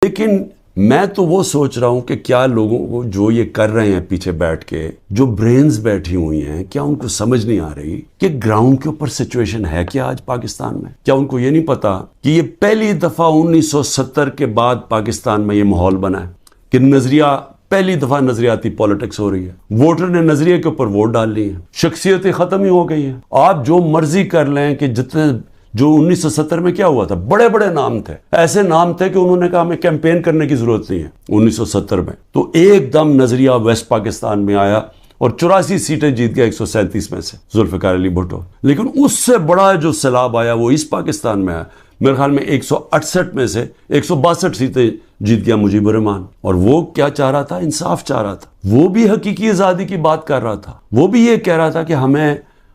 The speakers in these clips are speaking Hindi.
लेकिन मैं तो वो सोच रहा हूं कि क्या लोगों को जो ये कर रहे हैं पीछे बैठ के, जो ब्रेन्स बैठी हुई हैं, क्या उनको समझ नहीं आ रही कि ग्राउंड के ऊपर सिचुएशन है क्या आज पाकिस्तान में? क्या उनको ये नहीं पता कि ये पहली दफा 1970 के बाद पाकिस्तान में ये माहौल बना है कि नजरिया, पहली दफा नजरियाती पॉलिटिक्स हो रही है। वोटर ने नजरिए के ऊपर वोट डाल ली है, शख्सियतें खत्म ही हो गई हैं। आप जो मर्जी कर लें कि जितने, जो 1970 में क्या हुआ था, बड़े बड़े नाम थे, ऐसे नाम थे कि उन्होंने कहा हमें कैंपेन करने की जरूरत नहीं है 1970 में। तो एकदम नजरिया वेस्ट पाकिस्तान में आया और 84 सीटें जीत गया 137 में से जुल्फिकार अली भुट्टो। लेकिन उससे बड़ा जो सैलाब आया वो इस पाकिस्तान में आया। मेरे ख्याल में 168 में से 162 सीटें जीत गया मुजीबुर रहमान। और वो क्या चाह रहा था? इंसाफ चाह रहा था। वो भी हकीकी आजादी की बात कर रहा था। वो भी ये कह रहा था कि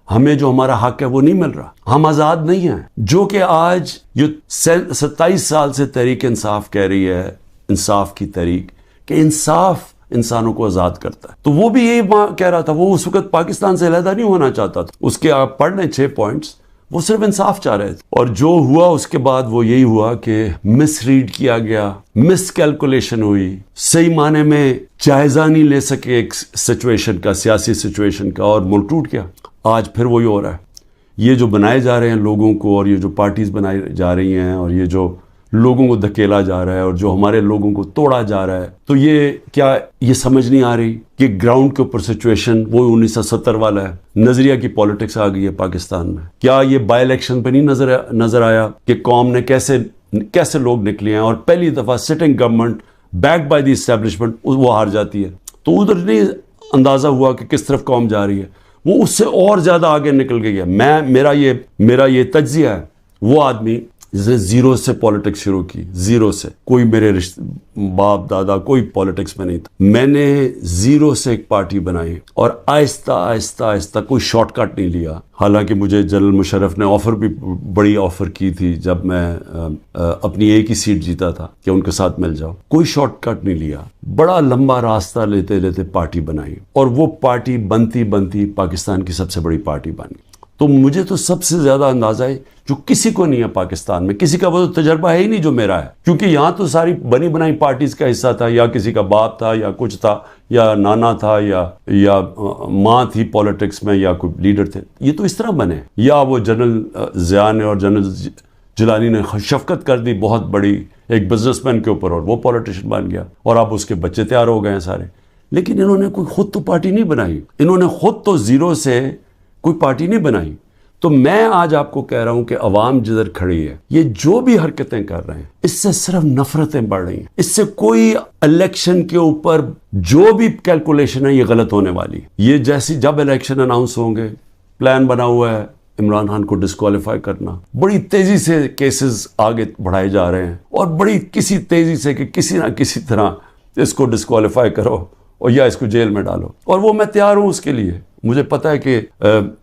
हमें जो हमारा हक है वो नहीं मिल रहा, हम आजाद नहीं हैं। जो कि आज जो 27 साल से तहरीक इंसाफ कह रही है, इंसाफ की तहरीक, कि इंसाफ इंसानों को आजाद करता है। तो वो भी यही कह रहा था। वो उस वक्त पाकिस्तान से अलहदा नहीं होना चाहता था। उसके आप पढ़ लें 6 पॉइंट्स, वो सिर्फ इंसाफ चाह रहे थे। और जो हुआ उसके बाद वो यही हुआ कि मिसरीड किया गया, मिसकैलकुलेशन हुई, सही माने में जायजा नहीं ले सके एक सिचुएशन का, सियासी सिचुएशन का, और मुल्क टूट गया। आज फिर वही हो रहा है। ये जो बनाए जा रहे हैं लोगों को, और ये जो पार्टीज बनाई जा रही हैं, और ये जो लोगों को धकेला जा रहा है, और जो हमारे लोगों को तोड़ा जा रहा है, तो ये समझ नहीं आ रही कि ग्राउंड के ऊपर सिचुएशन वो 1970 वाला है। नजरिया की पॉलिटिक्स आ गई है पाकिस्तान में। क्या ये बाई इलेक्शन पे नहीं नजर आया कि कौम ने कैसे लोग निकले हैं, और पहली दफा sitting government backed by the establishment वो हार जाती है। तो उधर नहीं अंदाजा हुआ कि किस तरफ कौम जा रही है। वो उससे और ज्यादा आगे निकल गई है। मेरा ये तज्जिया है। वो आदमी जिसने जीरो से पॉलिटिक्स शुरू की, जीरो से, कोई मेरे बाप दादा कोई पॉलिटिक्स में नहीं था। मैंने जीरो से एक पार्टी बनाई और आहिस्ता आहिस्ता आहिस्ता, कोई शॉर्टकट नहीं लिया। हालांकि मुझे जनरल मुशर्रफ ने ऑफर भी बड़ी ऑफर की थी जब मैं अपनी एक ही सीट जीता था कि उनके साथ मिल जाओ। कोई शॉर्टकट नहीं लिया, बड़ा लंबा रास्ता लेते लेते पार्टी बनाई, और वो पार्टी बनती बनती पाकिस्तान की सबसे बड़ी पार्टी बनी। तो मुझे तो सबसे ज्यादा अंदाजा है जो किसी को नहीं है पाकिस्तान में, किसी का वो तो तजर्बा है ही नहीं जो मेरा है। क्योंकि यहाँ तो सारी बनी बनाई पार्टीज का हिस्सा था, या किसी का बाप था, या कुछ था, या नाना था, या माँ थी पॉलिटिक्स में, या कोई लीडर थे। ये तो इस तरह बने, या वो जनरल ज़िया ने और जनरल जिलानी ने शफकत कर दी बहुत बड़ी एक बिजनेसमैन के ऊपर, और वो पॉलिटिशियन बन गया, और अब उसके बच्चे तैयार हो गए हैं सारे। लेकिन इन्होंने कोई खुद तो पार्टी नहीं बनाई, इन्होंने खुद तो जीरो से कोई पार्टी नहीं बनाई। तो मैं आज आपको कह रहा हूं कि अवाम जिधर खड़ी है, ये जो भी हरकतें कर रहे हैं, इससे सिर्फ नफरतें बढ़ रही हैं। इससे कोई इलेक्शन के ऊपर जो भी कैलकुलेशन है ये गलत होने वाली है। ये जैसी जब इलेक्शन अनाउंस होंगे, प्लान बना हुआ है इमरान खान को डिस्क्वालीफाई करना। बड़ी तेजी से केसेस आगे बढ़ाए जा रहे हैं, और बड़ी किसी तेजी से कि किसी ना किसी तरह इसको डिस्क्वालीफाई करो और या इसको जेल में डालो। और वो मैं तैयार हूं उसके लिए। मुझे पता है कि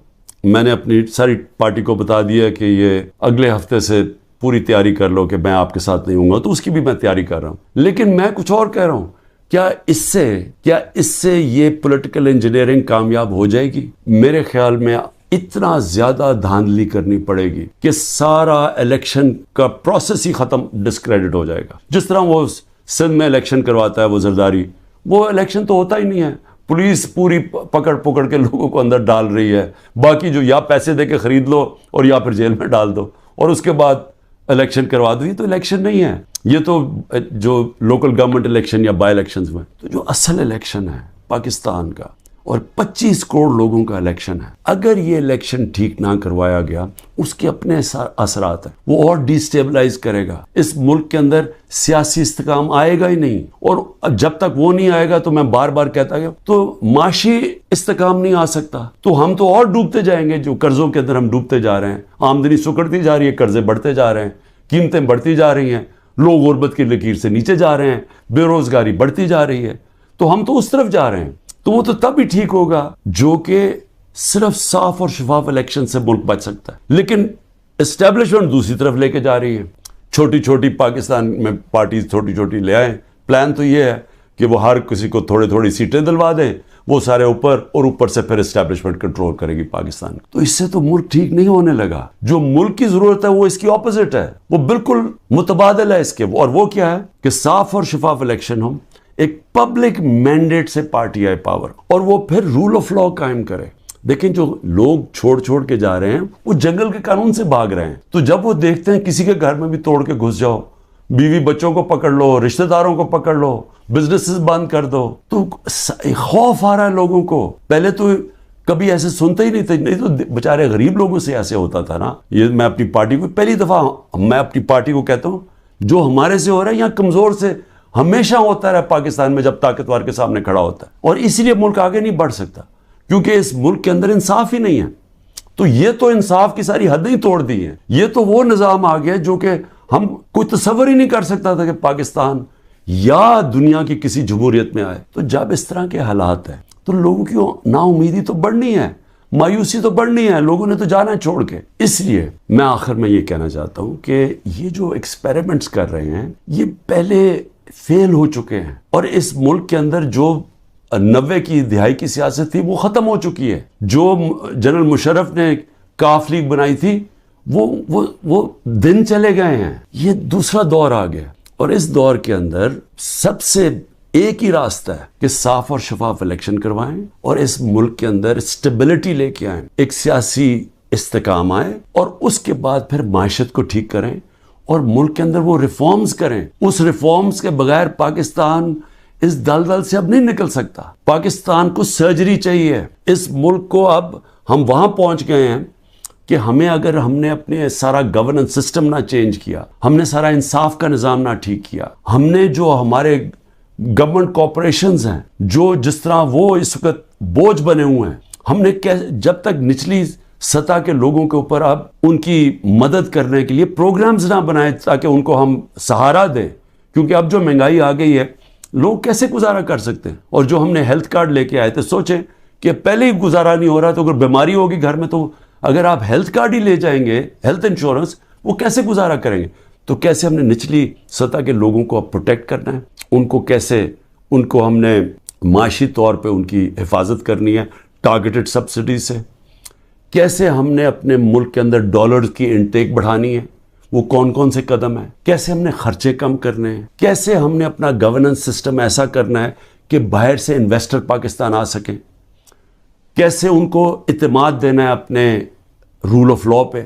मैंने अपनी सारी पार्टी को बता दिया कि ये अगले हफ्ते से पूरी तैयारी कर लो कि मैं आपके साथ नहीं हूँगा, तो उसकी भी मैं तैयारी कर रहा हूँ। लेकिन मैं कुछ और कह रहा हूँ, क्या इससे ये पॉलिटिकल इंजीनियरिंग कामयाब हो जाएगी? मेरे ख्याल में इतना ज्यादा धांधली करनी पड़ेगी कि सारा इलेक्शन का प्रोसेस ही खत्म, डिस्क्रेडिट हो जाएगा। जिस तरह वो सिंध में इलेक्शन करवाता है वो जरदारी, वो इलेक्शन तो होता ही नहीं है। पुलिस पूरी पकड़ के लोगों को अंदर डाल रही है, बाकी जो या पैसे दे के खरीद लो और या फिर जेल में डाल दो, और उसके बाद इलेक्शन करवा दो। ये तो इलेक्शन नहीं है, ये तो जो लोकल गवर्नमेंट इलेक्शन या बाई इलेक्शंस में, तो जो असल इलेक्शन है पाकिस्तान का, और 25 करोड़ लोगों का इलेक्शन है। अगर ये इलेक्शन ठीक ना करवाया गया, उसके अपने असरात हैं, वो और डिस्टेबलाइज करेगा। इस मुल्क के अंदर सियासी इस्तेकाम आएगा ही नहीं, और जब तक वो नहीं आएगा, तो मैं बार बार कहता गया, तो माशी इस्तेकाम नहीं आ सकता। तो हम तो और डूबते जाएंगे, जो कर्जों के अंदर हम डूबते जा रहे हैं। आमदनी सुकड़ती जा रही है, कर्जे बढ़ते जा रहे हैं, कीमतें बढ़ती जा रही हैं, लोग गुर्बत की लकीर से नीचे जा रहे हैं, बेरोजगारी बढ़ती जा रही है। तो हम तो उस तरफ जा रहे हैं। तो वो तो तब भी ठीक होगा जो कि सिर्फ साफ और शफाफ इलेक्शन से मुल्क बच सकता है। लेकिन एस्टेब्लिशमेंट दूसरी तरफ लेके जा रही है। छोटी छोटी पाकिस्तान में पार्टी छोटी छोटी ले आए। प्लान तो ये है कि वो हर किसी को थोड़ी थोड़ी सीटें दिलवा दें, वो सारे ऊपर, और ऊपर से फिर एस्टैब्लिशमेंट कंट्रोल करेगी पाकिस्तान। तो इससे तो मुल्क ठीक नहीं होने लगा। जो मुल्क की जरूरत है वो इसकी ऑपोजिट है, वो बिल्कुल मुतबादिल है इसके। और वो क्या है कि साफ और शफाफ इलेक्शन हो, एक पब्लिक मैंडेट से पार्टी आए पावर, और वो फिर रूल ऑफ लॉ कायम करे। लेकिन जो लोग छोड़ छोड़ के जा रहे हैं वो जंगल के कानून से भाग रहे हैं। तो जब वो देखते हैं किसी के घर में भी तोड़ के घुस जाओ, बीवी बच्चों को पकड़ लो, रिश्तेदारों को पकड़ लो, बिजनेसेस बंद कर दो, तो खौफ आ रहा है लोगों को। पहले तो कभी ऐसे सुनते ही नहीं थे, नहीं तो बेचारे गरीब लोगों से ऐसे होता था ना। ये मैं अपनी पार्टी को पहली दफा मैं अपनी पार्टी को कहता हूं, जो हमारे से हो रहा है यहाँ कमजोर से हमेशा होता रहा पाकिस्तान में, जब ताकतवर के सामने खड़ा होता है। और इसीलिए मुल्क आगे नहीं बढ़ सकता, क्योंकि इस मुल्क के अंदर इंसाफ ही नहीं है। तो ये तो इंसाफ की सारी हदें ही तोड़ दी हैं। ये तो वो निजाम आ गया जो कि हम कोई तसव्वुर ही नहीं कर सकता था कि पाकिस्तान या दुनिया की किसी जमहूरियत में आए। तो जब इस तरह के हालात हैं तो लोगों की नाउमीदी तो बढ़नी है, मायूसी तो बढ़नी है, लोगों ने तो जाना छोड़ के। इसलिए मैं आखिर में ये कहना चाहता हूं कि ये जो एक्सपेरिमेंट्स कर रहे हैं ये पहले फेल हो चुके हैं, और इस मुल्क के अंदर जो 90 की दिहाई की सियासत थी वो खत्म हो चुकी है। जो जनरल मुशर्रफ ने काफ लीग बनाई थी वो दिन चले गए हैं। ये दूसरा दौर आ गया, और इस दौर के अंदर सबसे एक ही रास्ता है कि साफ और शफाफ इलेक्शन करवाएं और इस मुल्क के अंदर स्टेबिलिटी लेके आए, एक सियासी इस्तेकाम आए, और उसके बाद फिर माशत को ठीक करें और मुल्क के अंदर वो रिफॉर्म्स करें। उस रिफॉर्म्स के बगैर पाकिस्तान इस दलदल से अब नहीं निकल सकता। पाकिस्तान को सर्जरी चाहिए। इस मुल्क को अब हम वहां पहुंच गए हैं कि अगर हमने अपने सारा गवर्नेंस सिस्टम ना चेंज किया, हमने सारा इंसाफ का निज़ाम ना ठीक किया, हमने जो हमारे गवर्नमेंट कॉरपोरेशंस हैं जो जिस तरह वो इस वक्त बोझ बने हुए हैं, हमने जब तक निचली सतह के लोगों के ऊपर अब उनकी मदद करने के लिए प्रोग्राम्स ना बनाए ताकि उनको हम सहारा दें, क्योंकि अब जो महंगाई आ गई है लोग कैसे गुजारा कर सकते हैं। और जो हमने हेल्थ कार्ड लेके आए थे, सोचें कि पहले ही गुजारा नहीं हो रहा, तो अगर बीमारी होगी घर में, तो अगर आप हेल्थ कार्ड ही ले जाएंगे, हेल्थ इंश्योरेंस, वो कैसे गुजारा करेंगे। तो कैसे हमने निचली सतह के लोगों को अब प्रोटेक्ट करना है, उनको हमने माशी तौर पे उनकी हिफाजत करनी है टारगेटेड सब्सिडी से। कैसे हमने अपने मुल्क के अंदर डॉलर की इनटेक बढ़ानी है, वो कौन कौन से कदम है। कैसे हमने खर्चे कम करने हैं, कैसे हमने अपना गवर्नेंस सिस्टम ऐसा करना है कि बाहर से इन्वेस्टर पाकिस्तान आ सकें, कैसे उनको इत्मीनान देना है अपने रूल ऑफ लॉ पे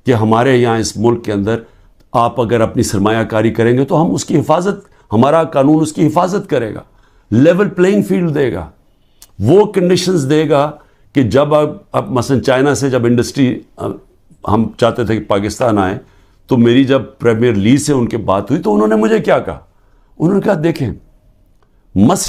कि हमारे यहाँ इस मुल्क के अंदर आप अगर अपनी सरमायाकारी करेंगे तो हम उसकी हिफाजत, हमारा कानून उसकी हिफाजत करेगा, लेवल प्लेइंग फील्ड देगा, वो कंडीशंस देगा कि जब अब मसलन चाइना से जब इंडस्ट्री हम चाहते थे कि पाकिस्तान आए, तो मेरी जब प्रीमियर ली से उनके बात हुई तो उन्होंने मुझे क्या कहा, उन्होंने कहा देखें मसला